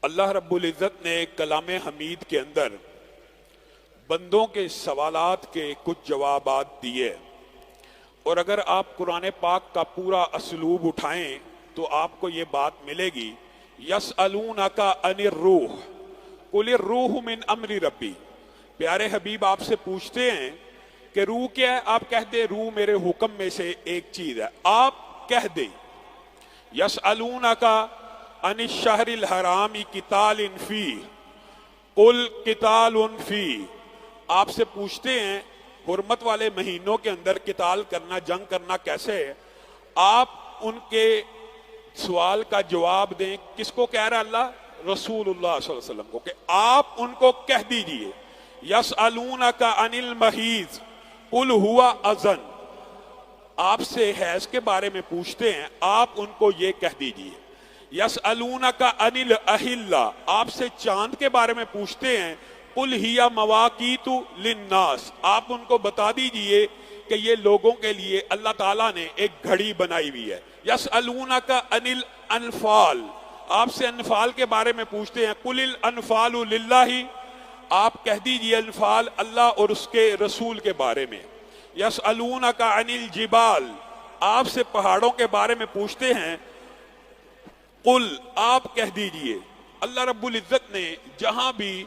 اللہ رب العزت نے کلام حمید کے اندر بندوں کے سوالات کے کچھ جوابات دیے، اور اگر آپ قرآن پاک کا پورا اسلوب اٹھائیں تو آپ کو یہ بات ملے گی، یسألونک عن الروح قل الروح من امر ربی۔ پیارے حبیب آپ سے پوچھتے ہیں کہ روح کیا ہے، آپ کہہ دیں روح میرے حکم میں سے ایک چیز ہے، آپ کہہ دیں یسألونک عن الشہر الحرام قتال فیہ قل قتال فیہ۔ آپ سے پوچھتے ہیں حرمت والے مہینوں کے اندر قتال کرنا، جنگ کرنا کیسے ہے، آپ ان کے سوال کا جواب دیں۔ کس کو کہہ رہا اللہ؟ رسول اللہ صلی اللہ علیہ وسلم کو، کہ آپ ان کو کہہ دیجئے یسألونک عن المحیض قل هو اذن۔ آپ سے حیض کے بارے میں پوچھتے ہیں، آپ ان کو یہ کہہ دیجئے یسألونک عن الاہلہ۔ آپ سے چاند کے بارے میں پوچھتے ہیں، قل ہی مواقیت للناس۔ آپ ان کو بتا دیجئے کہ یہ لوگوں کے لیے اللہ تعالیٰ نے ایک گھڑی بنائی ہوئی ہے۔ یسألونک عن الانفال۔ آپ سے انفال کے بارے میں پوچھتے ہیں، قل الانفال للہ۔ آپ کہہ دیجئے انفال اللہ اور اس کے رسول کے بارے میں۔ یسألونک عن الجبال۔ آپ سے پہاڑوں کے بارے میں پوچھتے ہیں، قل آپ کہہ دیجئے۔ اللہ رب العزت نے جہاں بھی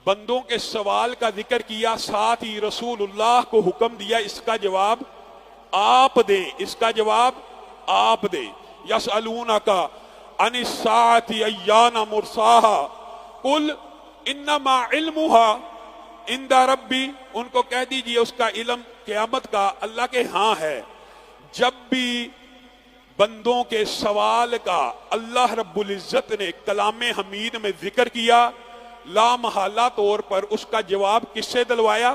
بندوں کے سوال کا ذکر کیا، ساتھ ہی رسول اللہ کو حکم دیا اس کا جواب آپ دیں، اس کا جواب آپ دیں۔ یسألونک عن الساعۃ ایان مرساها قل انما علمها عند ربی۔ ان کو کہہ دیجئے اس کا علم قیامت کا اللہ کے ہاں ہے۔ جب بھی بندوں کے سوال کا اللہ رب العزت نے کلام حمید میں ذکر کیا، لا محالہ طور پر اس کا جواب کس سے دلوایا؟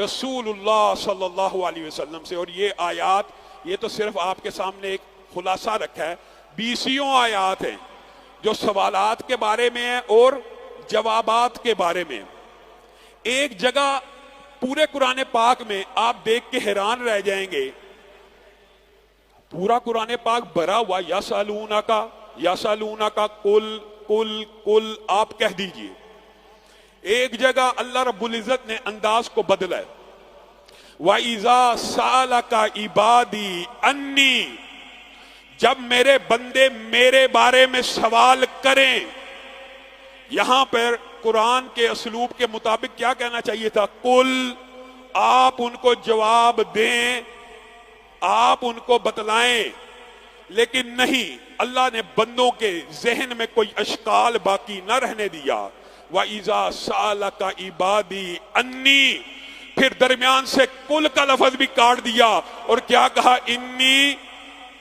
رسول اللہ صلی اللہ علیہ وسلم سے۔ اور یہ آیات، یہ تو صرف آپ کے سامنے ایک خلاصہ رکھا ہے، 20 آیات ہیں جو سوالات کے بارے میں ہیں اور جوابات کے بارے میں۔ ایک جگہ پورے قرآن پاک میں آپ دیکھ کے حیران رہ جائیں گے، پورا قرآن پاک بھرا ہوا یسألونک یسألونک قل قل قل، آپ کہہ دیجئے۔ ایک جگہ اللہ رب العزت نے انداز کو بدلا ہے، وَإِذَا سَأَلَكَ عِبَادِي أَنِّي۔ جب میرے بندے میرے بارے میں سوال کریں، یہاں پر قرآن کے اسلوب کے مطابق کیا کہنا چاہیے تھا؟ قل، آپ ان کو جواب دیں، آپ ان کو بتلائیں، لیکن نہیں، اللہ نے بندوں کے ذہن میں کوئی اشکال باقی نہ رہنے دیا۔ وَإِذَا سَأَلَكَ عِبَادِي أَنِّي، پھر درمیان سے کل کا لفظ بھی کاٹ دیا اور کیا کہا؟ انی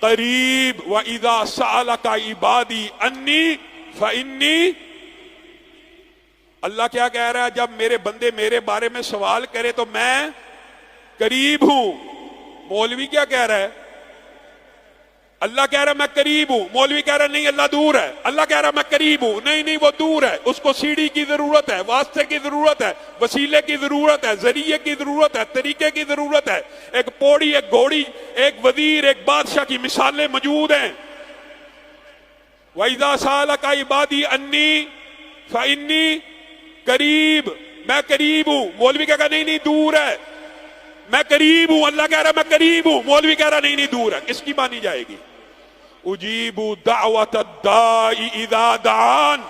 قریب۔ وَإِذَا سَأَلَكَ عِبَادِي أَنِّي فَإِنِّي۔ اللہ کیا کہہ رہا ہے؟ جب میرے بندے میرے بارے میں سوال کرے تو میں قریب ہوں۔ مولوی کیا کہہ رہا ہے؟ اللہ کہہ رہا ہے میں قریب ہوں، مولوی کہہ رہا ہے نہیں اللہ دور ہے۔ اللہ کہہ رہا ہے میں قریب ہوں، نہیں نہیں وہ دور ہے، اس کو سیڑھی کی ضرورت ہے، واسطے کی ضرورت ہے، وسیلے کی ضرورت ہے، ذریعے کی ضرورت ہے، طریقے کی ضرورت ہے۔ ایک پوڑی، ایک گھوڑی، ایک وزیر، ایک بادشاہ کی مثالیں موجود ہیں۔ وَإِذَا سَأَلَكَ عِبَادِي أَنِّي فَإِنِّي قریب، میں قریب ہوں۔ مولوی کہہ رہا نہیں نہیں دور ہے، میں قریب ہوں۔ اللہ کہہ رہا میں قریب ہوں، مولوی کہہ رہا نہیں نہیں دور ہے۔ کس کی مانی جائے گی؟ اجیب دعوت الداعی اذا دعان۔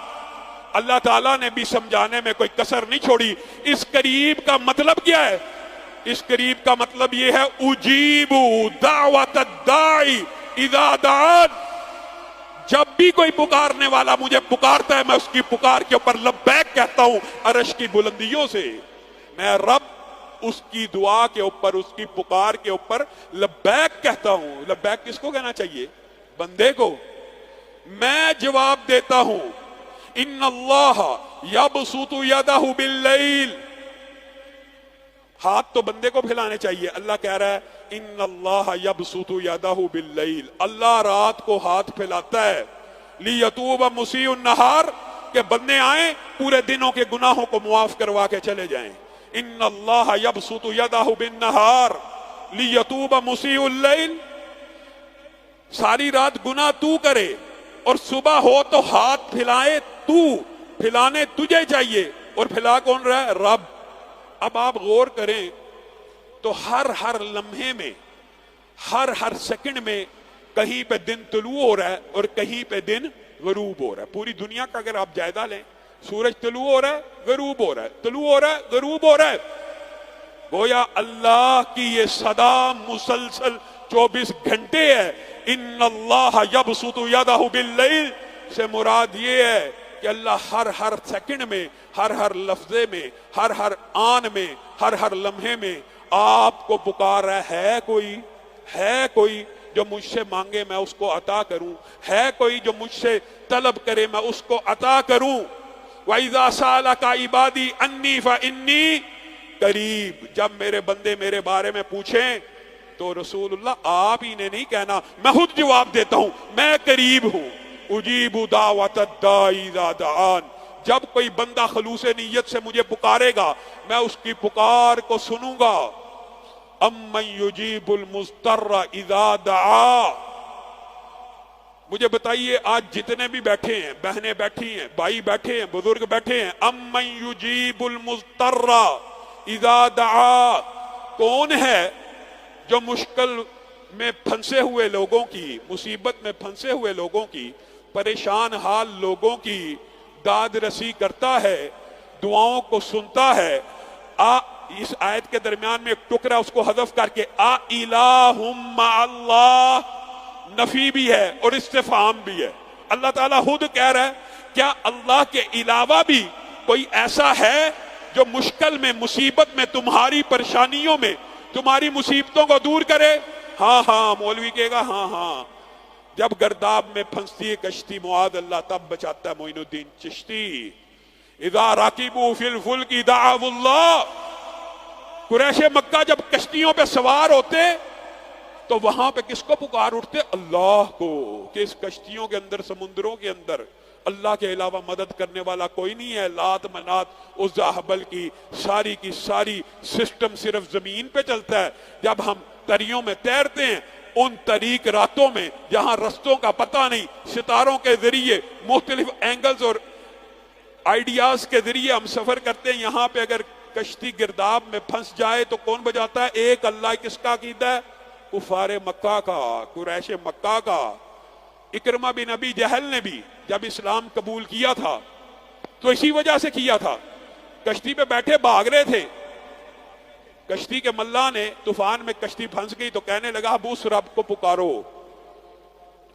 اللہ تعالیٰ نے بھی سمجھانے میں کوئی کسر نہیں چھوڑی۔ اس قریب کا مطلب کیا ہے؟ اس قریب کا مطلب یہ ہے اجیب دعوت الداعی اذا دعان۔ جب بھی کوئی پکارنے والا مجھے پکارتا ہے، میں اس کی پکار کے اوپر لبیک کہتا ہوں عرش کی بلندیوں سے۔ میں رب اس کی دعا کے اوپر، اس کی پکار کے اوپر لبیک کہتا ہوں۔ لبیک کس کو کہنا چاہیے؟ بندے کو۔ میں جواب دیتا ہوں، ان اللہ یبسط یدہ باللیل۔ ہاتھ تو بندے کو پھیلانے چاہیے۔ اللہ کہہ رہا ہے ان اللہ یبسط یدہ باللیل، اللہ رات کو ہاتھ پھیلاتا ہے، لیتوب مسیء النہار، کہ بندے آئیں پورے دنوں کے گناہوں کو معاف کروا کے چلے جائیں۔ ان اللہ یبسط یدہ بالنہار لیتوب مسیء اللیل، ساری رات گناہ تو کرے، اور صبح ہو تو ہاتھ پھلائے تو، پھلانے تجھے چاہیے، اور پھلا کون رہا ہے؟ رب۔ اب آپ غور کریں تو ہر لمحے میں، ہر سیکنڈ میں کہیں پہ دن طلوع ہو رہا ہے اور کہیں پہ دن غروب ہو رہا ہے۔ پوری دنیا کا اگر آپ جائزہ لیں، سورج طلوع ہو رہا ہے، غروب ہو رہا ہے، طلوع ہو رہا ہے، غروب ہو رہا ہے۔ گویا اللہ کی یہ صدا مسلسل 24 گھنٹے ہے۔ ان اللہ یبسط یدہ باللیل سے مراد یہ ہے کہ اللہ ہر سیکنڈ میں، ہر لفظے میں، ہر آن میں، ہر لمحے میں آپ کو پکار رہا ہے۔ کوئی جو مجھ سے مانگے میں اس کو عطا کروں، ہے کوئی جو مجھ سے طلب کرے میں اس کو عطا کروں۔ وَإِذَا سَأَلَكَ عِبَادِي أَنِّي فَإِنِّي قریب، جب میرے بندے میرے بارے میں پوچھیں تو رسول اللہ آپ ہی نے نہیں کہنا، میں خود جواب دیتا ہوں، میں قریب ہوں۔ اجیب دعوت الداعی اذا دعان، جب کوئی بندہ خلوص نیت سے مجھے پکارے گا میں اس کی پکار کو سنوں گا۔ امن یجیب المضطر اذا دعا، مجھے بتائیے آج جتنے بھی بیٹھے ہیں، بہنیں بیٹھی ہیں، بھائی بیٹھے ہیں، بزرگ بیٹھے ہیں، امن یجیب المضطر اذا دعا، کون ہے جو مشکل میں پھنسے ہوئے لوگوں کی، مصیبت میں پھنسے ہوئے لوگوں کی، پریشان حال لوگوں کی داد رسی کرتا ہے، دعاؤں کو سنتا ہے۔ اس آیت کے درمیان میں ایک ٹکڑا اس کو حذف کر کے الہم مع اللہ، نفی بھی ہے اور استفہام بھی ہے۔ اللہ تعالیٰ خود کہہ رہا ہے کیا اللہ کے علاوہ بھی کوئی ایسا ہے جو مشکل میں، مصیبت میں، تمہاری پریشانیوں میں، تمہاری مصیبتوں کو دور کرے؟ ہاں مولوی کہے گا ہاں۔ جب گرداب میں پھنستی ہے کشتی معاذ اللہ تب بچاتا ہے معین الدین چشتی۔ اذا راکبوا فی الفلک دعوا اللہ، قریش مکہ جب کشتیوں پہ سوار ہوتے تو وہاں پہ کس کو پکار اٹھتے؟ اللہ کو، کہ اس کشتیوں کے اندر، سمندروں کے اندر اللہ کے علاوہ مدد کرنے والا کوئی نہیں ہے۔ لات منات عزا حبل کی ساری سسٹم صرف زمین پہ چلتا ہے۔ جب ہم تریوں میں تیرتے ہیں، ان طریق راتوں میں جہاں رستوں کا پتہ نہیں، ستاروں کے ذریعے مختلف اینگلز اور آئیڈیاز کے ذریعے ہم سفر کرتے ہیں، یہاں پہ اگر کشتی گرداب میں پھنس جائے تو کون بجاتا ہے؟ ایک اللہ۔ کس کا عقیدہ ہے؟ کفار مکہ کا، قریش مکہ کا۔ اکرمہ بن ابی جہل نے بھی جب اسلام قبول کیا تھا تو اسی وجہ سے کیا تھا، کشتی پہ بیٹھے بھاگ رہے تھے، کشتی کے ملا نے طوفان میں کشتی پھنس گئی تو کہنے لگا اب اس رب کو پکارو،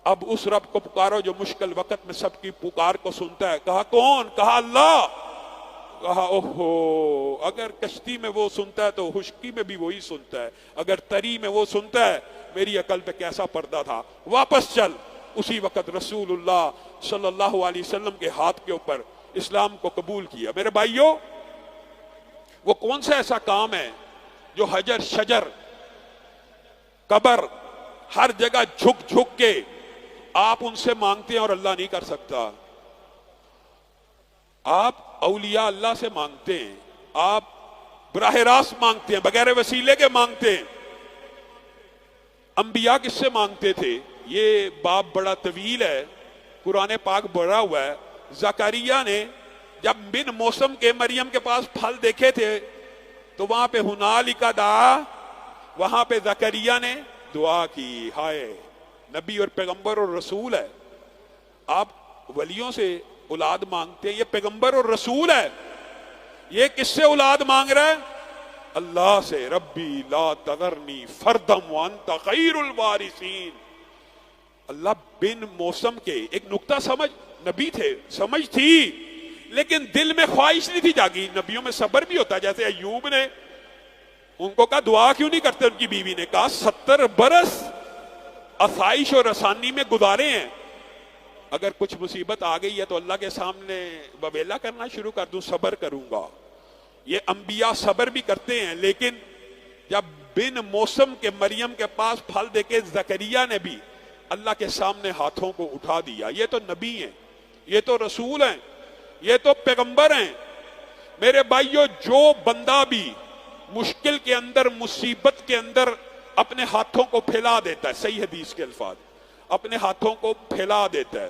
اب اس رب کو پکارو جو مشکل وقت میں سب کی پکار کو سنتا ہے۔ کہا کون؟ کہا اللہ۔ کہا اوہو، اگر کشتی میں وہ سنتا ہے تو خشکی میں بھی وہی سنتا ہے، اگر تری میں وہ سنتا ہے، میری عقل پہ کیسا پردہ تھا، واپس چل۔ اسی وقت رسول اللہ صلی اللہ علیہ وسلم کے ہاتھ کے اوپر اسلام کو قبول کیا۔ میرے بھائیوں، وہ کون سا ایسا کام ہے جو حجر شجر قبر ہر جگہ جھک کے آپ ان سے مانگتے ہیں اور اللہ نہیں کر سکتا؟ آپ اولیاء اللہ سے مانگتے ہیں، آپ براہ راست مانگتے ہیں، بغیر وسیلے کے مانگتے ہیں۔ انبیاء کس سے مانگتے تھے؟ یہ باب بڑا طویل ہے، قرآن پاک بڑھا ہوا ہے۔ زکریا نے جب بن موسم کے مریم کے پاس پھل دیکھے تھے تو وہاں پہ ہنالک دعا، وہاں پہ زکریا نے دعا کی۔ ہائے، نبی اور پیغمبر اور رسول ہے، آپ ولیوں سے اولاد مانگتے ہیں، یہ پیغمبر اور رسول ہے، یہ کس سے اولاد مانگ رہا ہے؟ اللہ سے۔ ربی لا تذرنی فردم وانت خیر الوارثین۔ اللہ بن موسم کے ایک نقطہ سمجھ، نبی تھے، سمجھ تھی، لیکن دل میں خواہش نہیں تھی جاگی۔ نبیوں میں صبر بھی ہوتا ہے، جیسے ایوب نے ان کو کہا دعا کیوں نہیں کرتے؟ ان کی بیوی نے کہا 70 برس آسائش اور آسانی میں گزارے ہیں، اگر کچھ مصیبت آ گئی ہے تو اللہ کے سامنے بویلا کرنا شروع کر دوں، صبر کروں گا۔ یہ انبیاء صبر بھی کرتے ہیں، لیکن جب بن موسم کے مریم کے پاس پھل دے کے زکریا نے بھی اللہ کے سامنے ہاتھوں کو اٹھا دیا۔ یہ تو نبی ہیں، یہ تو رسول ہیں، یہ تو پیغمبر ہیں۔ میرے بھائیو، جو بندہ بھی مشکل کے اندر، مصیبت کے اندر اپنے ہاتھوں کو پھیلا دیتا ہے، صحیح حدیث کے الفاظ، اپنے ہاتھوں کو پھیلا دیتا ہے،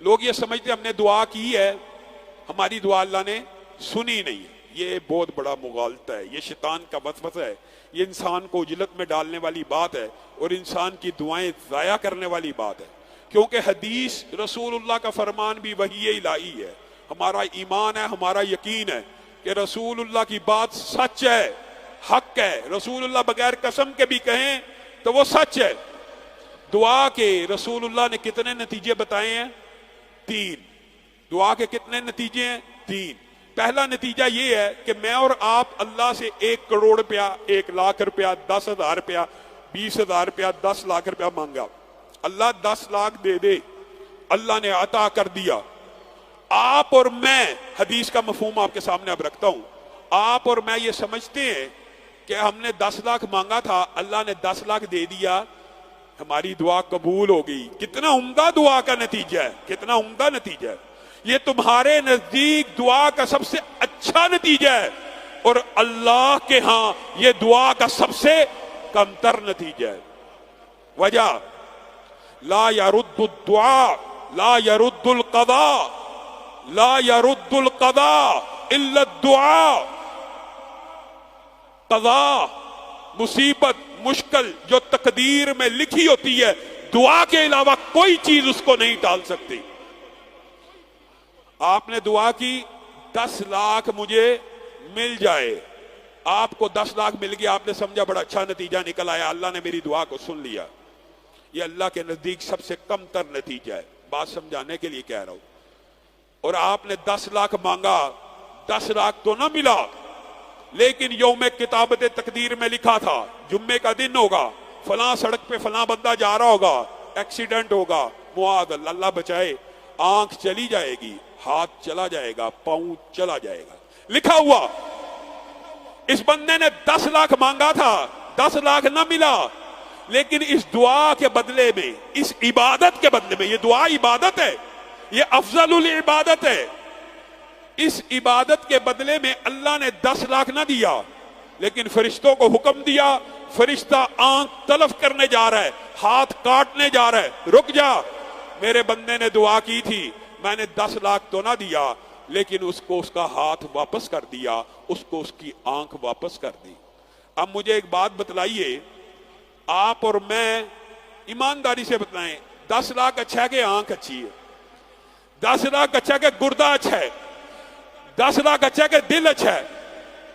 لوگ یہ سمجھتے ہم نے دعا کی ہے، ہماری دعا اللہ نے سنی نہیں ہے۔ یہ بہت بڑا مغالطہ ہے، یہ شیطان کا وسوسہ ہے، یہ انسان کو اجلت میں ڈالنے والی بات ہے اور انسان کی دعائیں ضائع کرنے والی بات ہے، کیونکہ حدیث رسول اللہ کا فرمان بھی وحی الہی ہے۔ ہمارا ایمان ہے، ہمارا یقین ہے کہ رسول اللہ کی بات سچ ہے، حق ہے۔ رسول اللہ بغیر قسم کے بھی کہیں تو وہ سچ ہے۔ دعا کے رسول اللہ نے کتنے نتیجے بتائے ہیں؟ 3۔ دعا کے کتنے نتیجے ہیں؟ 3۔ پہلا نتیجہ یہ ہے کہ میں اور آپ اللہ سے 1 کروڑ روپیہ، 1 لاکھ روپیہ، 10,000 روپیہ، 20,000 روپیہ، 10 لاکھ روپیہ مانگا، اللہ 10 لاکھ دے دے، اللہ نے عطا کر دیا۔ آپ اور میں، حدیث کا مفہوم آپ کے سامنے اب رکھتا ہوں، آپ اور میں یہ سمجھتے ہیں کہ ہم نے 10 لاکھ مانگا تھا، اللہ نے 10 لاکھ دے دیا، ہماری دعا قبول ہو گئی۔ کتنا عمدہ دعا کا نتیجہ ہے، کتنا عمدہ نتیجہ ہے۔ یہ تمہارے نزدیک دعا کا سب سے اچھا نتیجہ ہے اور اللہ کے ہاں یہ دعا کا سب سے کمتر نتیجہ ہے۔ وجہ لا يرد الدعاء لا يرد القضاء لا يرد القضاء الا الدعاء۔ قضاء، مصیبت، مشکل جو تقدیر میں لکھی ہوتی ہے، دعا کے علاوہ کوئی چیز اس کو نہیں ٹال سکتی۔ آپ نے دعا کی 10 لاکھ مجھے مل جائے، آپ کو 10 لاکھ مل گیا، آپ نے سمجھا بڑا اچھا نتیجہ نکل آیا، اللہ نے میری دعا کو سن لیا۔ یہ اللہ کے نزدیک سب سے کم تر نتیجہ ہے، بات سمجھانے کے لیے کہہ رہا ہوں۔ اور آپ نے 10 لاکھ مانگا، 10 لاکھ تو نہ ملا، لیکن یوم کتابت تقدیر میں لکھا تھا جمعے کا دن ہوگا، فلاں سڑک پہ فلاں بندہ جا رہا ہوگا، ایکسیڈنٹ ہوگا، معاذ اللہ بچائے، آنکھ چلی جائے گی، ہاتھ چلا جائے گا، پاؤں چلا جائے گا، لکھا ہوا۔ اس بندے نے 10 لاکھ مانگا تھا، 10 لاکھ نہ ملا، لیکن اس دعا کے بدلے میں، اس عبادت کے بدلے میں، یہ دعا عبادت ہے، یہ افضل العبادت ہے، اس عبادت کے بدلے میں اللہ نے 10 لاکھ نہ دیا، لیکن فرشتوں کو حکم دیا، فرشتہ آنکھ تلف کرنے جا رہا ہے، ہاتھ کاٹنے جا رہا ہے، رک جا، میرے بندے نے دعا کی تھی، میں نے 10 لاکھ تو نہ دیا، لیکن اس کو اس کا ہاتھ واپس کر دیا، اس کو اس کی آنکھ واپس کر دی۔ اب مجھے ایک بات بتلائیے، آپ اور میں ایمانداری سے بتلائیں، 10 لاکھ اچھا ہے کہ آنکھ اچھی ہے؟ 10 لاکھ اچھا ہے کہ گردہ اچھا ہے؟ 10 لاکھ اچھا ہے کہ دل اچھا ہے؟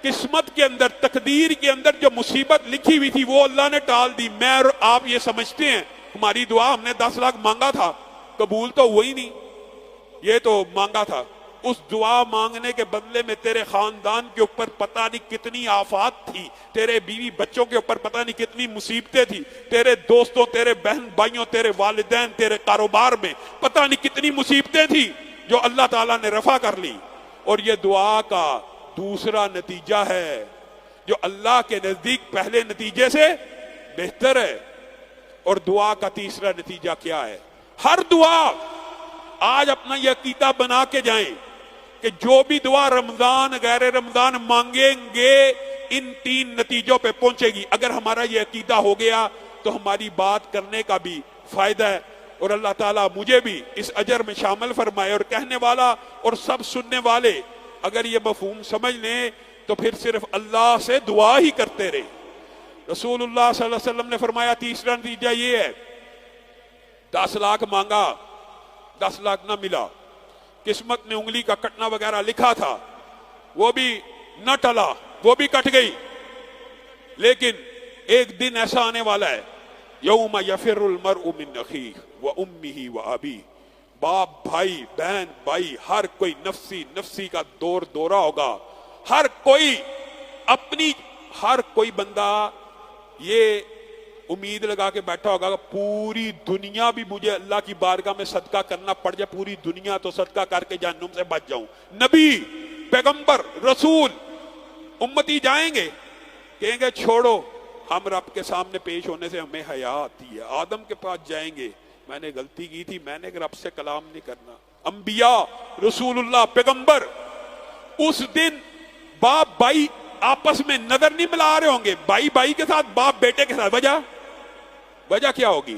قسمت کے اندر، تقدیر کے اندر جو مصیبت لکھی ہوئی تھی وہ اللہ نے ٹال دی۔ میں اور آپ یہ سمجھتے ہیں ہماری دعا، ہم نے 10 لاکھ مانگا تھا، قبول تو وہی نہیں، یہ تو مانگا تھا۔ اس دعا مانگنے کے بدلے میں تیرے خاندان کے اوپر پتہ نہیں کتنی آفات تھی، تیرے بیوی بچوں کے اوپر پتہ نہیں کتنی مصیبتیں تھی، تیرے دوستوں، تیرے بہن بھائیوں، تیرے والدین، تیرے کاروبار میں پتہ نہیں کتنی مصیبتیں تھی جو اللہ تعالیٰ نے رفع کر لی۔ اور یہ دعا کا دوسرا نتیجہ ہے جو اللہ کے نزدیک پہلے نتیجے سے بہتر ہے۔ اور دعا کا تیسرا نتیجہ کیا ہے؟ ہر دعا، آج اپنا یہ عقیدہ بنا کے جائیں کہ جو بھی دعا رمضان غیر رمضان مانگیں گے ان 3 نتیجوں پہ پہنچے گی۔ اگر ہمارا یہ عقیدہ ہو گیا تو ہماری بات کرنے کا بھی فائدہ ہے، اور اللہ تعالیٰ مجھے بھی اس اجر میں شامل فرمائے، اور کہنے والا اور سب سننے والے اگر یہ مفہوم سمجھ لیں تو پھر صرف اللہ سے دعا ہی کرتے رہے۔ رسول اللہ صلی اللہ علیہ وسلم نے فرمایا تیسرا نتیجہ یہ ہے، 10 لاکھ مانگا، 10 لاکھ نہ ملا، قسمت میں انگلی کا کٹنا وغیرہ لکھا تھا، وہ بھی نہ ٹلا، وہ بھی کٹ گئی، لیکن ایک دن ایسا آنے والا ہے، یوم یفر المرء من اخیہ وامہ وابیہ، باپ بھائی، بہن بھائی، ہر کوئی نفسی نفسی کا دور دورہ ہوگا، ہر کوئی اپنی، ہر کوئی بندہ یہ امید لگا کے بیٹھا ہوگا پوری دنیا بھی مجھے اللہ کی بارگاہ میں صدقہ کرنا پڑ جائے، پوری دنیا تو صدقہ کر کے جہنم سے بچ جاؤں۔ نبی، پیغمبر، رسول، امتی جائیں گے، کہیں گے چھوڑو، ہم رب کے سامنے پیش ہونے سے ہمیں حیا آتی ہے، آدم کے پاس جائیں گے، میں نے غلطی کی تھی، میں نے رب سے کلام نہیں کرنا۔ انبیاء، رسول اللہ، پیغمبر، اس دن باپ بھائی آپس میں نظر نہیں ملا رہے ہوں گے، بھائی بھائی کے ساتھ، باپ بیٹے کے ساتھ۔ وجہ کیا ہوگی؟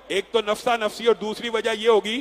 ایک تو نفسا نفسی، اور دوسری وجہ یہ ہوگی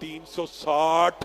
360।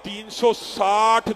360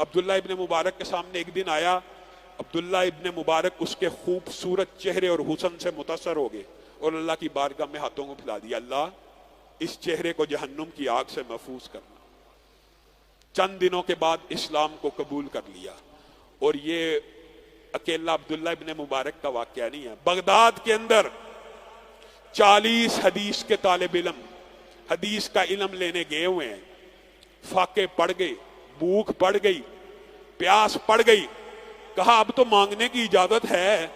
عبداللہ ابن مبارک کے سامنے ایک دن آیا. عبداللہ ابن مبارک اس کے خوبصورت چہرے اور حسن سے متاثر ہو گئے اور اللہ کی بارگاہ میں ہاتھوں کو پھیلا دیا, اللہ اس چہرے کو جہنم کی آگ سے محفوظ کرنا. چند دنوں کے بعد اسلام کو قبول کر لیا. اور یہ اکیلا عبداللہ ابن مبارک کا واقعہ نہیں ہے. بغداد کے اندر 40 حدیث کے طالب علم حدیث کا علم لینے گئے ہوئے ہیں. فاقے پڑ گئے, بھوک پڑ گئی, پیاس پڑ گئی. کہا اب تو مانگنے کی اجازت ہے,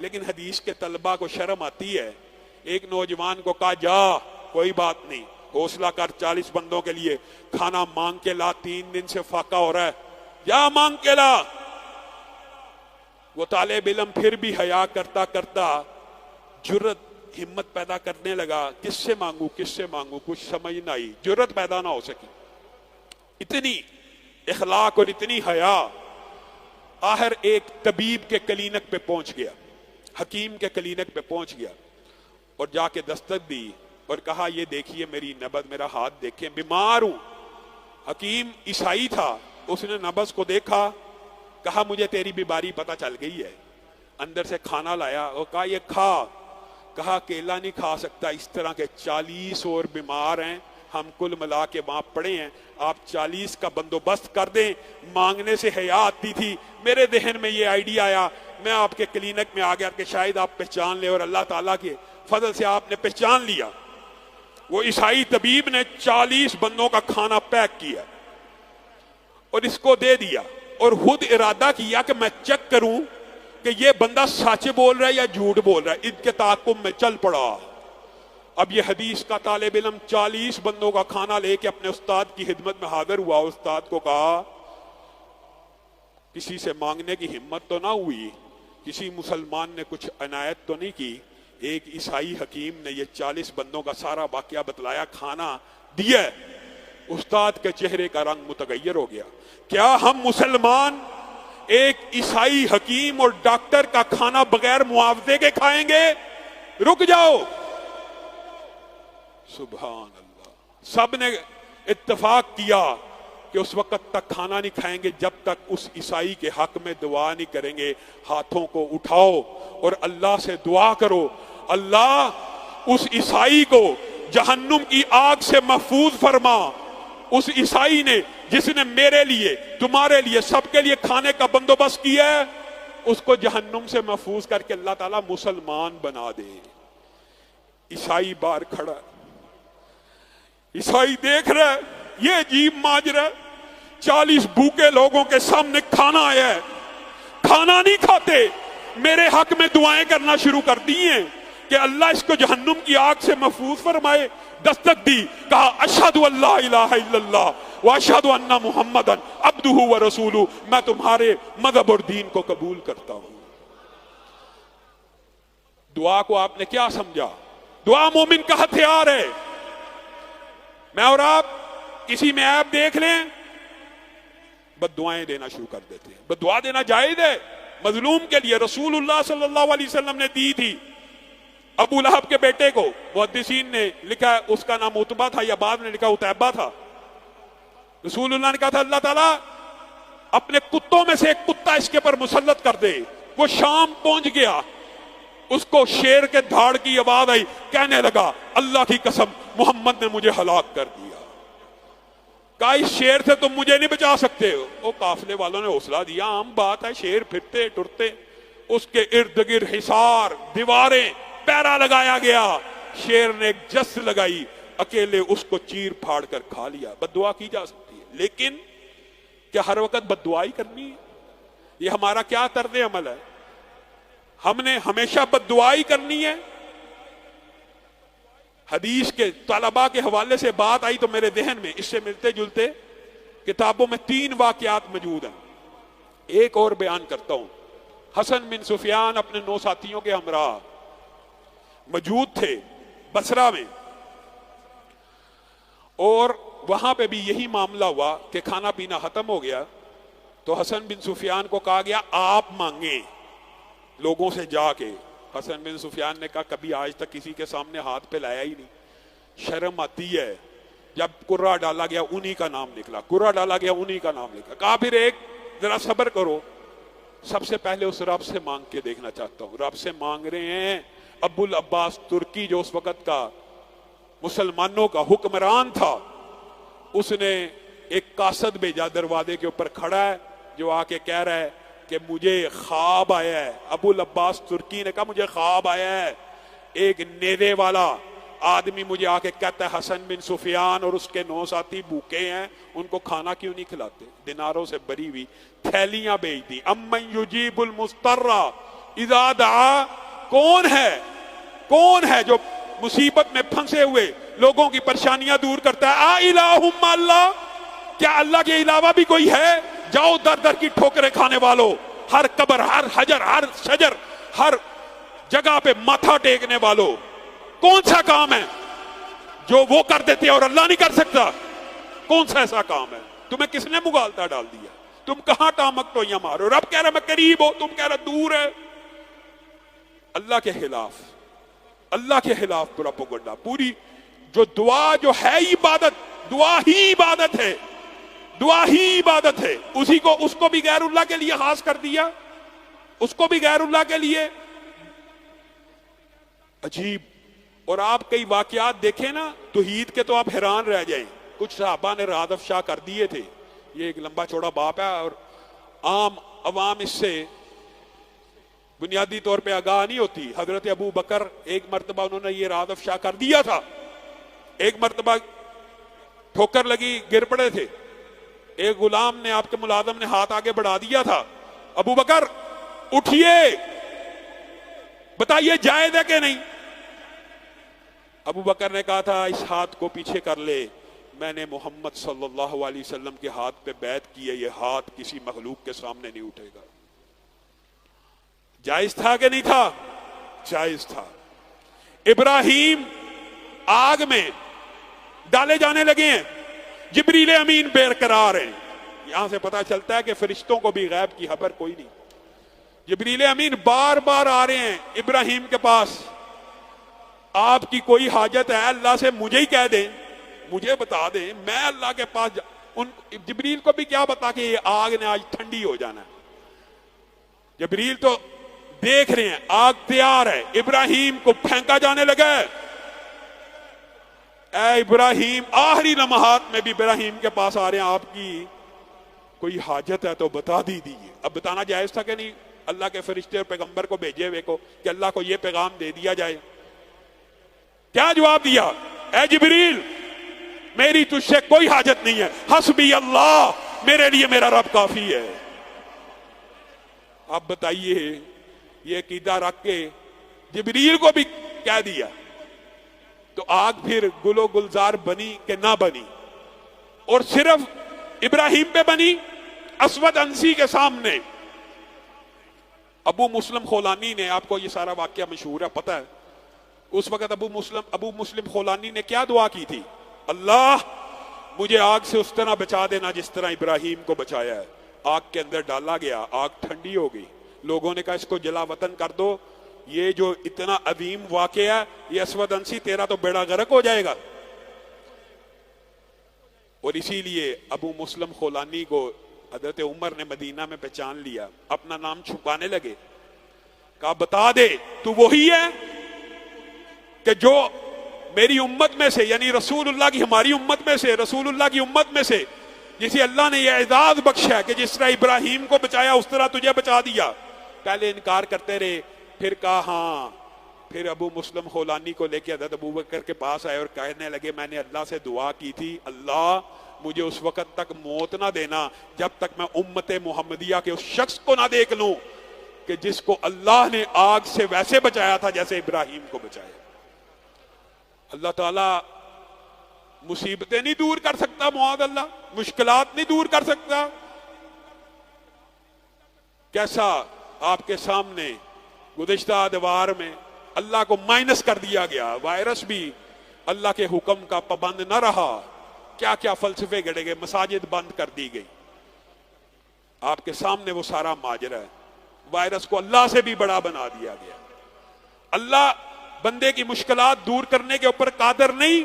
لیکن حدیث کے طلبہ کو شرم آتی ہے. ایک نوجوان کو کہا جا کوئی بات نہیں, حوصلہ کر, 40 بندوں کے لیے کھانا مانگ کے لا, 3 دن سے فاقہ ہو رہا ہے, جا مانگ کے لا. وہ طالب علم پھر بھی حیا کرتا کرتا جرت ہمت پیدا کرنے لگا, کس سے مانگوں, کچھ سمجھ نہ آئی, جرت پیدا نہ ہو سکی. اتنی اخلاق اور اتنی حیا. آخر ایک طبیب کے کلینک پہ پہنچ گیا, حکیم کے کلینک پہ پہنچ گیا اور جا کے دستک دی اور کہا یہ دیکھیے میری نبض, میرا ہاتھ دیکھیں, بیمار ہوں. حکیم عیسائی تھا, اس نے نبض کو دیکھا, کہا مجھے تیری بیماری پتہ چل گئی ہے. اندر سے کھانا لایا اور کہا یہ کھا. کہا اکیلا نہیں کھا سکتا, اس طرح کے 40 اور بیمار ہیں, ہم کل ملا کے وہاں پڑے ہیں, آپ 40 کا بندوبست کر دیں. مانگنے سے حیا آتی تھی, میرے ذہن میں یہ آئیڈیا آیا, میں آپ کے کلینک میں آ گیا کہ شاید آپ پہچان لیں, اور اللہ تعالیٰ کے فضل سے آپ نے پہچان لیا. وہ عیسائی طبیب نے 40 بندوں کا کھانا پیک کیا اور اس کو دے دیا, اور خود ارادہ کیا کہ میں چیک کروں کہ یہ بندہ سچ بول رہا ہے یا جھوٹ بول رہا ہے. ان کے تعاقب میں چل پڑا. اب یہ حدیث کا طالب علم 40 بندوں کا کھانا لے کے اپنے استاد کی خدمت میں حاضر ہوا. استاد کو کہا کسی سے مانگنے کی ہمت تو نہ ہوئی, کسی مسلمان نے کچھ عنایت تو نہیں کی. ایک عیسائی حکیم نے یہ 40 بندوں کا سارا واقعہ بتلایا, کھانا دیا. استاد کے چہرے کا رنگ متغیر ہو گیا. کیا ہم مسلمان ایک عیسائی حکیم اور ڈاکٹر کا کھانا بغیر معاوضے کے کھائیں گے؟ رک جاؤ. سبحان اللہ. سب نے اتفاق کیا کہ اس وقت تک کھانا نہیں کھائیں گے جب تک اس عیسائی کے حق میں دعا نہیں کریں گے. ہاتھوں کو اٹھاؤ اور اللہ سے دعا کرو, اللہ اس عیسائی کو جہنم کی آگ سے محفوظ فرما. اس عیسائی نے جس نے میرے لیے, تمہارے لیے, سب کے لیے کھانے کا بندوبست کیا ہے, اس کو جہنم سے محفوظ کر کے اللہ تعالیٰ مسلمان بنا دے. عیسائی باہر کھڑا, عیسائی دیکھ رہا ہے یہ عجیب ماجرا ہے. 40 بھوکے لوگوں کے سامنے کھانا آیا ہے, کھانا نہیں کھاتے, میرے حق میں دعائیں کرنا شروع کر دی ہیں کہ اللہ اس کو جہنم کی آگ سے محفوظ فرمائے. دستک دی, کہا اشہد ان لا الہ الا اللہ واشہد ان محمدا عبدہ ورسولہ, میں تمہارے مذہب اور دین کو قبول کرتا ہوں. دعا کو آپ نے کیا سمجھا؟ دعا مومن کا ہتھیار ہے. میں اور آپ کسی میں عیب دیکھ لیں, بد دعائیں دینا شروع کر دیتے ہیں. بد دعا دینا جائز ہے مظلوم کے لیے, رسول اللہ صلی اللہ علیہ وسلم نے دی تھی. ابو لہب کے بیٹے کو محدثین نے لکھا ہے اس کا نام عتبہ تھا, یا بعد نے لکھا عتیبہ تھا. رسول اللہ نے کہا تھا اللہ تعالیٰ اپنے کتوں میں سے ایک کتا اس کے پر مسلط کر دے. وہ شام پہنچ گیا, اس کو شیر کے دھاڑ کی آواز آئی, کہنے لگا اللہ کی قسم محمد نے مجھے ہلاک کر دیا. کہا اس شیر سے تم مجھے نہیں بچا سکتے. وہ قافلے والوں نے حوصلہ دیا, عام بات ہے, شیر پھرتے ٹرتے. اس کے ارد گرد حصار, دیواریں, پیرا لگایا گیا. شیر نے ایک جس لگائی, اکیلے اس کو چیر پھاڑ کر کھا لیا. بد دعا کی جا سکتی ہے, لیکن کیا ہر وقت بد دعا ہی کرنی ہے؟ یہ ہمارا کیا طرز عمل ہے؟ ہم نے ہمیشہ بد دعا ہی کرنی ہے؟ حدیث کے طلباء کے حوالے سے بات آئی تو میرے ذہن میں اس سے ملتے جلتے کتابوں میں 3 واقعات موجود ہیں. ایک اور بیان کرتا ہوں. حسن بن سفیان اپنے 9 ساتھیوں کے ہمراہ موجود تھے بصرہ میں, اور وہاں پہ بھی یہی معاملہ ہوا کہ کھانا پینا ختم ہو گیا تو حسن بن سفیان کو کہا گیا آپ مانگیں لوگوں سے جا کے. حسن بن سفیان نے کہا کبھی آج تک کسی کے سامنے ہاتھ پہ لایا ہی نہیں, شرم آتی ہے. جب قرہ ڈالا گیا انہی کا نام نکلا، قرہ ڈالا گیا انہی کا نام نکلا. کہا پھر ایک ذرا صبر کرو، سب سے پہلے اس رب سے مانگ کے دیکھنا چاہتا ہوں. رب سے مانگ رہے ہیں. ابو العباس ترکی جو اس وقت کا مسلمانوں کا حکمران تھا، اس نے ایک قاصد بھیجا دروازے کے اوپر کھڑا ہے جو آ کے کہہ رہا ہے کہ مجھے خواب آیا ہے. ابو العباس ترکی نے کہا مجھے خواب آیا ہے، ایک نیزے والا آدمی مجھے آ کے کہتا ہے حسن بن سفیان اور اس کے 9 ساتھی بھوکے ہیں، ان کو کھانا کیوں نہیں کھلاتے؟ دیناروں سے بری ہوئی تھیلیاں بھیج دی. امن یجیب المضطر اذا دعا، کون ہے جو مصیبت میں پھنسے ہوئے لوگوں کی پریشانیاں دور کرتا ہے؟ الہم اللہ، کیا اللہ کے علاوہ بھی کوئی ہے؟ جاؤ در در کی ٹھوکریں کھانے والوں، ہر قبر، ہر حجر، ہر شجر، ہر جگہ پہ ماتھا ٹیکنے والوں، کون سا کام ہے جو وہ کر دیتے اور اللہ نہیں کر سکتا؟ کون سا ایسا کام ہے؟ تمہیں کس نے مغالطہ ڈال دیا؟ تم کہاں ٹامک ٹوئیاں مارو؟ رب کہہ رہا میں قریب ہوں، تم کہہ رہا دور ہے. اللہ کے خلاف پروپیگنڈا. پوری جو دعا جو ہے عبادت، دعا ہی عبادت ہے، دعا ہی عبادت ہے. اس کو بھی غیر اللہ کے لیے خاص کر دیا، اس کو بھی غیر اللہ کے لیے. عجیب. اور آپ کئی واقعات دیکھیں نا توحید کے تو آپ حیران رہ جائیں. کچھ صحابہ نے راز افشا کر دیے تھے. یہ ایک لمبا چوڑا باپ ہے اور عام عوام اس سے بنیادی طور پہ آگاہ نہیں ہوتی. حضرت ابو بکر ایک مرتبہ انہوں نے یہ راز افشا کر دیا تھا. ایک مرتبہ ٹھوکر لگی، گر پڑے تھے. ایک غلام نے، آپ کے ملازم نے ہاتھ آگے بڑھا دیا تھا. ابو بکر اٹھئے، بتائیے جائز ہے کہ نہیں؟ ابو بکر نے کہا تھا اس ہاتھ کو پیچھے کر لے، میں نے محمد صلی اللہ علیہ وسلم کے ہاتھ پہ بیعت کی ہے، یہ ہاتھ کسی مخلوق کے سامنے نہیں اٹھے گا. جائز تھا کہ نہیں تھا؟ جائز تھا. ابراہیم آگ میں ڈالے جانے لگے ہیں، جبریل امین برقرار ہیں. یہاں سے پتا چلتا ہے کہ فرشتوں کو بھی غیب کی خبر کوئی نہیں. جبریل امین بار بار آ رہے ہیں ابراہیم کے پاس، آپ کی کوئی حاجت ہے اللہ سے مجھے ہی کہہ دیں، مجھے بتا دیں، میں اللہ کے پاس جبریل کو بھی کیا بتا کہ یہ آگ نے آج ٹھنڈی ہو جانا ہے. جبریل تو دیکھ رہے ہیں آگ تیار ہے، ابراہیم کو پھینکا جانے لگا ہے. اے ابراہیم، آخری لمحات میں بھی ابراہیم کے پاس آ رہے ہیں، آپ کی کوئی حاجت ہے تو بتا دیجیے. اب بتانا جائز تھا کہ نہیں؟ اللہ کے فرشتے اور پیغمبر کو بھیجے ہوئے کو کہ اللہ کو یہ پیغام دے دیا جائے. کیا جواب دیا؟ اے جبریل، میری تجھ سے کوئی حاجت نہیں ہے، حسبی اللہ، میرے لیے میرا رب کافی ہے. اب بتائیے یہ عقیدہ رکھ کے جبریل کو بھی کہہ دیا تو آگ پھر گل و گلزار بنی کہ نہ بنی؟ اور صرف ابراہیم پہ بنی؟ اسود انسی کے سامنے ابو مسلم خولانی نے، آپ کو یہ سارا واقعہ مشہور ہے، پتہ ہے اس وقت ابو مسلم خولانی نے کیا دعا کی تھی؟ اللہ مجھے آگ سے اس طرح بچا دینا جس طرح ابراہیم کو بچایا ہے. آگ کے اندر ڈالا گیا، آگ ٹھنڈی ہو گئی. لوگوں نے کہا اس کو جلا وطن کر دو، یہ جو اتنا عظیم واقعہ ہے یہ اسود انسی تیرا تو بیڑا غرق ہو جائے گا. اور اسی لیے ابو مسلم خولانی کو حضرت عمر نے مدینہ میں پہچان لیا، اپنا نام چھپانے لگے. کہا بتا دے تو وہی ہے کہ جو میری امت میں سے، یعنی رسول اللہ کی، ہماری امت میں سے، رسول اللہ کی امت میں سے جسے اللہ نے یہ اعزاز بخشا ہے کہ جس طرح ابراہیم کو بچایا اس طرح تجھے بچا دیا. پہلے انکار کرتے رہے، پھر کہا ہاں. پھر ابو مسلم خولانی کو لے کے حضرت ابو بکر کے پاس آئے اور کہنے لگے میں نے اللہ سے دعا کی تھی، اللہ مجھے اس وقت تک موت نہ دینا جب تک میں امت محمدیہ کے اس شخص کو نہ دیکھ لوں کہ جس کو اللہ نے آگ سے ویسے بچایا تھا جیسے ابراہیم کو بچایا. اللہ تعالیٰ مصیبتیں نہیں دور کر سکتا، معاذ اللہ، مشکلات نہیں دور کر سکتا. کیسا آپ کے سامنے گزشتہ ادوار میں اللہ کو مائنس کر دیا گیا، وائرس بھی اللہ کے حکم کا پابند نہ رہا، کیا کیا فلسفے گڑے گئے، مساجد بند کر دی گئی. آپ کے سامنے وہ سارا ماجرا ہے. وائرس کو اللہ سے بھی بڑا بنا دیا گیا. اللہ بندے کی مشکلات دور کرنے کے اوپر قادر نہیں،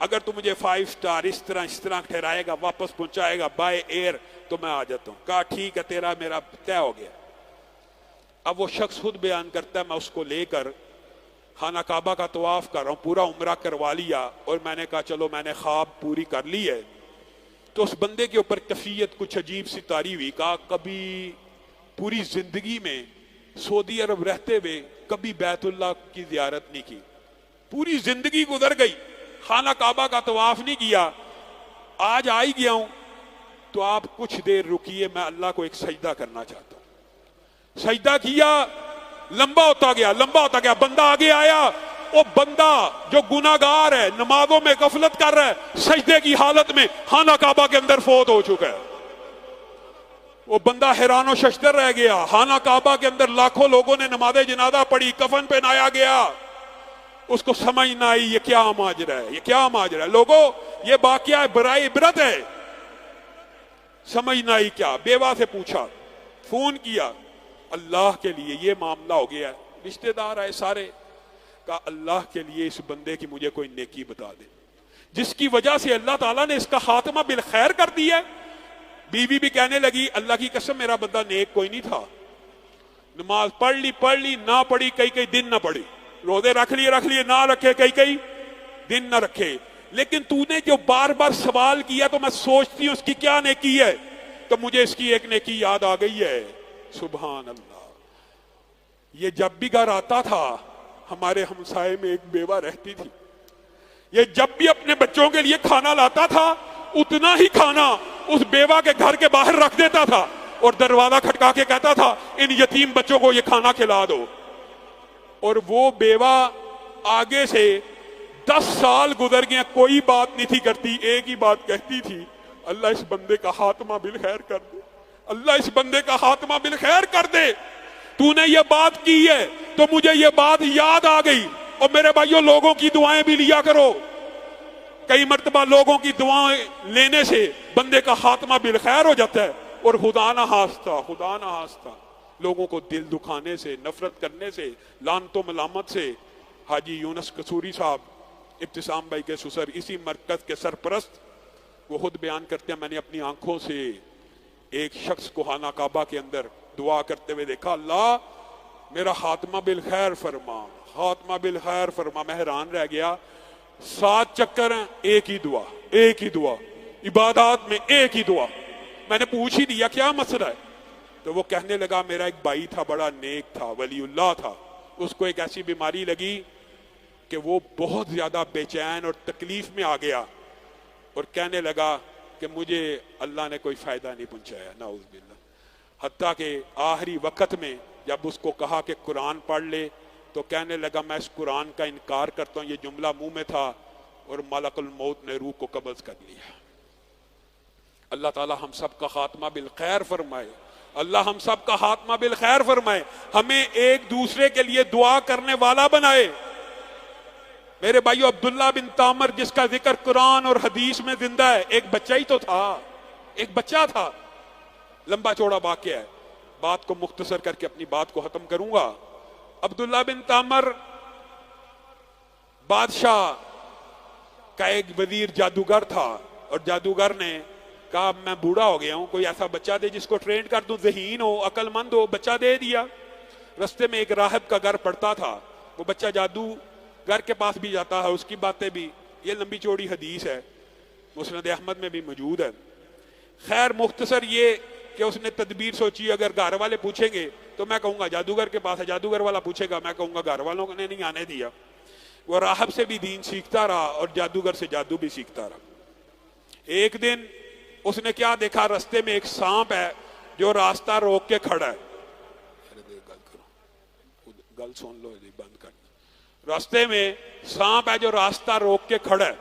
اگر تو مجھے 5 سٹار اس طرح ٹھہرائے گا، واپس پہنچائے گا بائی ایئر، تو میں آ جاتا ہوں۔ کہا ٹھیک ہے، تیرا میرا طے ہو گیا۔ اب وہ شخص خود بیان کرتا ہے، میں اس کو لے کر خانہ کعبہ کا طواف کر رہا ہوں، پورا عمرہ کروا لیا، اور میں نے کہا چلو میں نے خواب پوری کر لی ہے۔ تو اس بندے کے اوپر کیفیت کچھ عجیب سی طاری ہوئی۔ کہا کبھی پوری زندگی میں سعودی عرب رہتے ہوئے کبھی بیت اللہ کی زیارت نہیں کی، پوری زندگی گزر گئی، خانہ کعبہ کا طواف نہیں کیا، آج آ ہی گیا ہوں، تو آپ کچھ دیر رکیے، میں اللہ کو ایک سجدہ کرنا چاہتا ہوں۔ سجدہ کیا، لمبا ہوتا گیا، بندہ آگے آیا، وہ بندہ جو گناہگار ہے، نمازوں میں غفلت کر رہا ہے، سجدے کی حالت میں خانہ کعبہ کے اندر فوت ہو چکا ہے۔ وہ بندہ حیران و ششدر رہ گیا۔ خانہ کعبہ کے اندر لاکھوں لوگوں نے نماز جنازہ پڑھی، کفن پہنایا گیا، اس کو سمجھ نہ آئی یہ کیا ماجرا ہے، یہ کیا ماجرا ہے۔ لوگوں یہ واقعہ برائے عبرت ہے، سمجھ نہ آئی کیا۔ بیوہ سے پوچھا، فون کیا، اللہ کے لیے یہ معاملہ ہو گیا ہے، رشتہ دار آئے سارے، کہا اللہ کے لیے اس بندے کی مجھے کوئی نیکی بتا دے جس کی وجہ سے اللہ تعالیٰ نے اس کا خاتمہ بالخیر کر دیا۔ بیوی بھی کہنے لگی اللہ کی قسم میرا بندہ نیک کوئی نہیں تھا، نماز پڑھ لی نہ پڑھی، کئی دن نہ پڑھی، روزے رکھ لیے نہ رکھے، کئی دن نہ رکھے، لیکن تو نے جو بار بار سوال کیا تو میں سوچتی ہوں اس کی کیا نیکی ہے، تو مجھے اس کی ایک نیکی یاد آ گئی ہے۔ سبحان اللہ۔ یہ جب بھی گھر آتا تھا، ہمارے ہمسائے میں ایک بیوہ رہتی تھی، یہ جب بھی اپنے بچوں کے لیے کھانا لاتا تھا، اتنا ہی کھانا اس بیوہ کے گھر کے باہر رکھ دیتا تھا، اور دروازہ کھٹکا کے کہتا تھا ان یتیم بچوں کو یہ کھانا کھلا دو۔ اور وہ بیوہ آگے سے 10 سال گزر گئے، کوئی بات نہیں تھی کرتی، ایک ہی بات کہتی تھی، اللہ اس بندے کا خاتمہ بالخیر کر دے، اللہ اس بندے کا خاتمہ بالخیر کر دے۔ تو نے یہ بات کی ہے تو مجھے یہ بات یاد آ گئی۔ اور میرے بھائیوں، لوگوں کی دعائیں بھی لیا کرو، کئی مرتبہ لوگوں کی دعائیں لینے سے بندے کا خاتمہ بالخیر ہو جاتا ہے۔ اور خدا نہ ہاستا لوگوں کو دل دکھانے سے، نفرت کرنے سے، لعنت و ملامت سے۔ حاجی یونس قصوری صاحب، ابتسام بھائی کے سسر، اسی مرکز کے سرپرست، وہ خود بیان کرتے ہیں میں نے اپنی آنکھوں سے ایک شخص کو خانہ کعبہ کے اندر دعا کرتے ہوئے دیکھا، اللہ میرا خاتمہ بالخیر فرما، خاتمہ بالخیر فرما۔ میں حیران رہ گیا، 7 چکر ہیں، ایک ہی دعا، عبادات میں ایک ہی دعا۔ میں نے پوچھ ہی دیا کیا مسئلہ ہے، تو وہ کہنے لگا میرا ایک بھائی تھا، بڑا نیک تھا، ولی اللہ تھا، اس کو ایک ایسی بیماری لگی کہ وہ بہت زیادہ بے چین اور تکلیف میں آ گیا، اور کہنے لگا کہ مجھے اللہ نے کوئی فائدہ نہیں پہنچایا، نعوذ باللہ۔ حتیٰ کہ آخری وقت میں جب اس کو کہا کہ قرآن پڑھ لے تو کہنے لگا میں اس قرآن کا انکار کرتا ہوں، یہ جملہ منہ میں تھا اور ملک الموت نے روح کو قبض کر لیا۔ اللہ تعالی ہم سب کا خاتمہ بالخیر فرمائے، اللہ ہم سب کا خاتمہ بالخیر فرمائے، ہمیں ایک دوسرے کے لیے دعا کرنے والا بنائے۔ میرے بھائیو، عبداللہ بن تامر جس کا ذکر قرآن اور حدیث میں زندہ ہے، ایک بچہ ہی تو تھا، ایک بچہ تھا، لمبا چوڑا واقعہ ہے، بات کو مختصر کر کے اپنی بات کو ختم کروں گا۔ عبداللہ بن تامر بادشاہ کا ایک وزیر جادوگر تھا، اور جادوگر نے کہا میں بوڑھا ہو گیا ہوں، کوئی ایسا بچہ دے جس کو ٹرین کر دوں، ذہین ہو، عقل مند ہو۔ بچہ دے دیا۔ رستے میں ایک راہب کا گھر پڑتا تھا، وہ بچہ جادوگر کے پاس بھی جاتا ہے، اس کی باتیں بھی، یہ لمبی چوڑی حدیث ہے، مسند احمد میں بھی موجود ہے۔ خیر مختصر یہ کہ اس نے تدبیر سوچی، اگر گھر والے پوچھیں گے تو میں کہوں گا جادوگر کے پاس ہے، جادوگر والا پوچھے گا میں کہوں گا گھر والوں نے نہیں آنے دیا۔ وہ راہب سے بھی دین سیکھتا رہا اور جادوگر سے جادو بھی سیکھتا رہا۔ ایک دن اس نے کیا دیکھا، رستے میں ایک سانپ ہے جو راستہ روک کے کھڑا ہے۔ گل سن لو، بند کر۔ راستے میں سانپ ہے جو راستہ روک کے کھڑا ہے،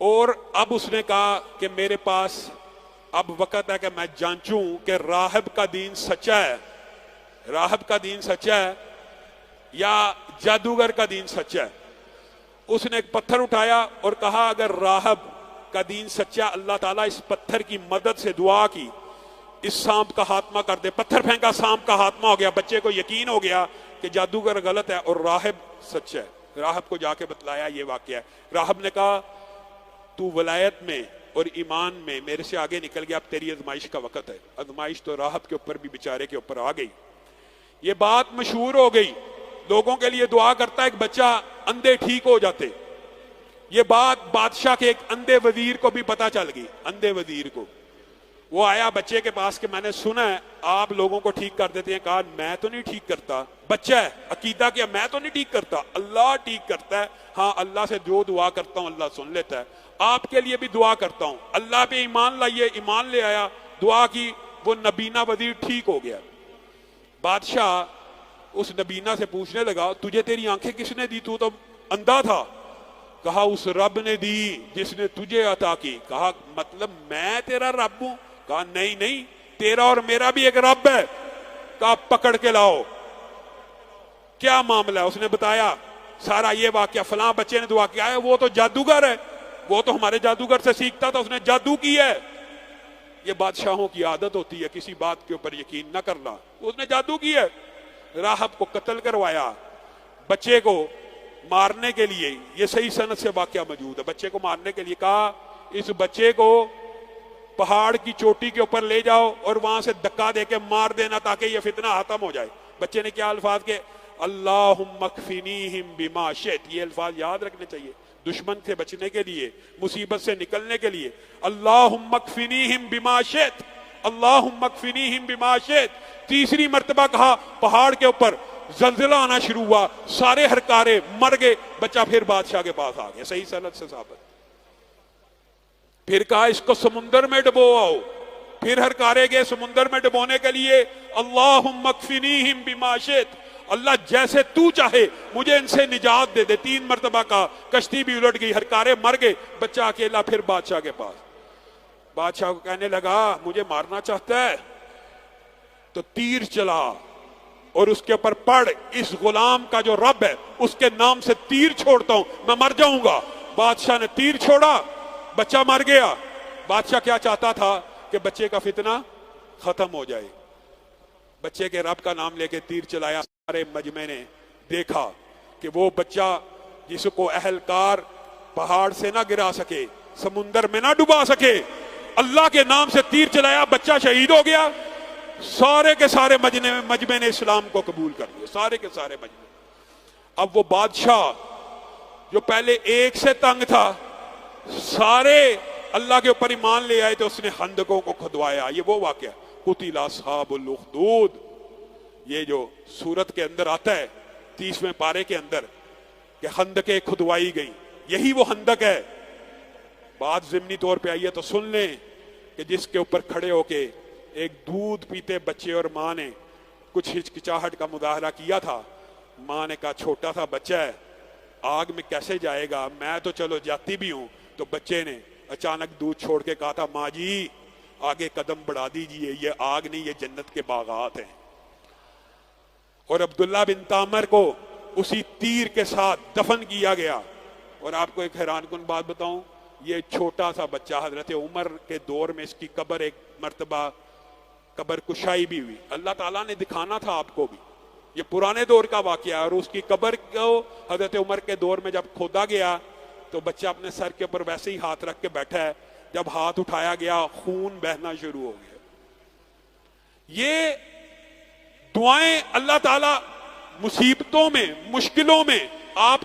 اور اب اس نے کہا کہ میرے پاس اب وقت ہے کہ میں جانچوں کہ راہب کا دین سچا ہے، راہب کا دین سچا ہے یا جادوگر کا دین سچا ہے۔ اس نے ایک پتھر اٹھایا اور کہا اگر راہب کا دین سچا، اللہ تعالیٰ اس پتھر کی مدد سے دعا کی اس سانپ کا خاتمہ کر دے۔ پتھر پھینکا، سانپ کا خاتمہ ہو گیا۔ بچے کو یقین ہو گیا کہ جادوگر غلط ہے اور راہب سچا ہے۔ راہب کو جا کے بتلایا یہ واقعہ ہے۔ راہب نے کہا تو ولایت میں اور ایمان میں میرے سے آگے نکل گیا، اب تیری آزمائش کا وقت ہے۔ آزمائش تو راہب کے اوپر بھی بیچارے کے اوپر آ گئی، یہ بات مشہور ہو گئی، لوگوں کے لیے دعا کرتا ہے ایک بچہ اندھے ٹھیک ہو جاتے۔ یہ بات بادشاہ کے ایک اندھے وزیر کو بھی پتا چل گئی، اندھے وزیر کو۔ وہ آیا بچے کے پاس کہ میں نے سنا ہے آپ لوگوں کو ٹھیک کر دیتے ہیں۔ کہا میں تو نہیں ٹھیک کرتا، بچہ ہے، عقیدہ کیا میں تو نہیں ٹھیک کرتا، اللہ ٹھیک کرتا ہے۔ ہاں اللہ سے جو دعا کرتا ہوں اللہ سن لیتا ہے، آپ کے لیے بھی دعا کرتا ہوں، اللہ پہ ایمان لائیے۔ ایمان لے آیا، دعا کی، وہ نبینا وزیر ٹھیک ہو گیا۔ بادشاہ اس نبینا سے پوچھنے لگا تجھے تیری آنکھیں کس نے دی، تو اندھا تھا؟ کہا اس رب نے دی جس نے تجھے عطا کی۔ کہا مطلب میں تیرا رب ہوں؟ کہا نہیں نہیں، تیرا اور میرا بھی ایک رب ہے۔ کہا پکڑ کے لاؤ، کیا معاملہ ہے؟ اس نے بتایا سارا یہ واقعہ، فلاں بچے نے دعا کیا ہے، وہ تو جادوگر ہے، وہ تو ہمارے جادوگر سے سیکھتا تھا، اس نے جادو کی ہے۔ یہ بادشاہوں کی عادت ہوتی ہے کسی بات کے اوپر یقین نہ کرنا، اس نے جادو کی ہے۔ راہب کو قتل کروایا، بچے کو مارنے کے لیے، یہ صحیح سند سے واقعہ موجود ہے، بچے کو مارنے کے لیے کہا اس بچے کو پہاڑ کی چوٹی کے اوپر لے جاؤ اور وہاں سے دھکا دے کے مار دینا تاکہ یہ فتنہ ختم ہو جائے۔ بچے نے کیا الفاظ کے اللہم اکفنیہم بما شئت، یہ الفاظ یاد رکھنے چاہیے دشمن سے بچنے کے لیے، مصیبت سے نکلنے کے لیے۔ اللہم اکفنیہم بما شئت، اللہم اکفنیہم بما شئت۔ تیسری مرتبہ کہا، پہاڑ کے اوپر زلزلہ آنا شروع ہوا، سارے ہرکارے مر گئے، بچہ پھر بادشاہ کے پاس آ گیا، صحیح سند سے ثابت۔ پھر کہا اس کو سمندر میں ڈبو آؤ، پھر ہرکارے گئے سمندر میں ڈبونے کے لیے۔ اللہم اکفنیہم بما شئت، اللہ جیسے تو چاہے مجھے ان سے نجات دے دے۔ 3 مرتبہ کا، کشتی بھی الٹ گئی، ہرکارے مر گئے، بچہ اکیلا پھر بادشاہ کے پاس۔ بادشاہ کو کہنے لگا مجھے مارنا چاہتا ہے تو تیر چلا اور اس کے اوپر پڑھ اس غلام کا جو رب ہے اس کے نام سے تیر چھوڑتا ہوں، میں مر جاؤں گا۔ بادشاہ نے تیر چھوڑا، بچہ مر گیا۔ بادشاہ کیا چاہتا تھا کہ بچے کا فتنہ ختم ہو جائے، بچے کے رب کا نام لے کے تیر چلایا۔ سارے مجمع نے دیکھا کہ وہ بچہ جس کو اہلکار پہاڑ سے نہ گرا سکے، سمندر میں نہ ڈبا سکے، اللہ کے نام سے تیر چلایا، بچہ شہید ہو گیا۔ سارے کے سارے مجمع نے اسلام کو قبول کر لیا، سارے کے سارے مجمع۔ اب وہ بادشاہ جو پہلے ایک سے تنگ تھا، سارے اللہ کے اوپر ایمان لے آئے تو اس نے خندقوں کو کھدوایا۔ یہ وہ واقعہ قتل اصحاب الاخدود، یہ جو سورت کے اندر آتا ہے 30ویں پارے کے اندر کہ خندقیں کھدوائی گئی، یہی وہ خندق ہے۔ بات ضمنی طور پہ آئی ہے تو سن لیں کہ جس کے اوپر کھڑے ہو کے ایک دودھ پیتے بچے اور ماں نے کچھ ہچکچاہٹ کا مظاہرہ کیا تھا۔ ماں نے کہا چھوٹا سا بچہ ہے، آگ میں کیسے جائے گا، میں تو چلو جاتی بھی ہوں۔ تو بچے نے اچانک دودھ چھوڑ کے کہا تھا ماں جی آگے قدم بڑھا دیجئے، یہ آگ نہیں، یہ جنت کے باغات ہیں۔ اور عبداللہ بن تامر کو اسی تیر کے ساتھ دفن کیا گیا۔ اور آپ کو ایک حیران کن بات بتاؤں، یہ چھوٹا سا بچہ حضرت عمر کے دور میں اس کی قبر ایک مرتبہ قبر کشائی بھی ہوئی، اللہ تعالیٰ نے دکھانا تھا آپ کو بھی، یہ پرانے دور کا واقعہ ہے۔ اور اس کی قبر کو حضرت عمر کے دور میں جب کھودا گیا تو بچہ اپنے سر کے اوپر ویسے ہی ہاتھ رکھ کے بیٹھا ہے، جب ہاتھ اٹھایا گیا خون بہنا شروع ہو گیا۔ یہ دعائیں اللہ تعالیٰ مصیبتوں میں، مشکلوں میں آپ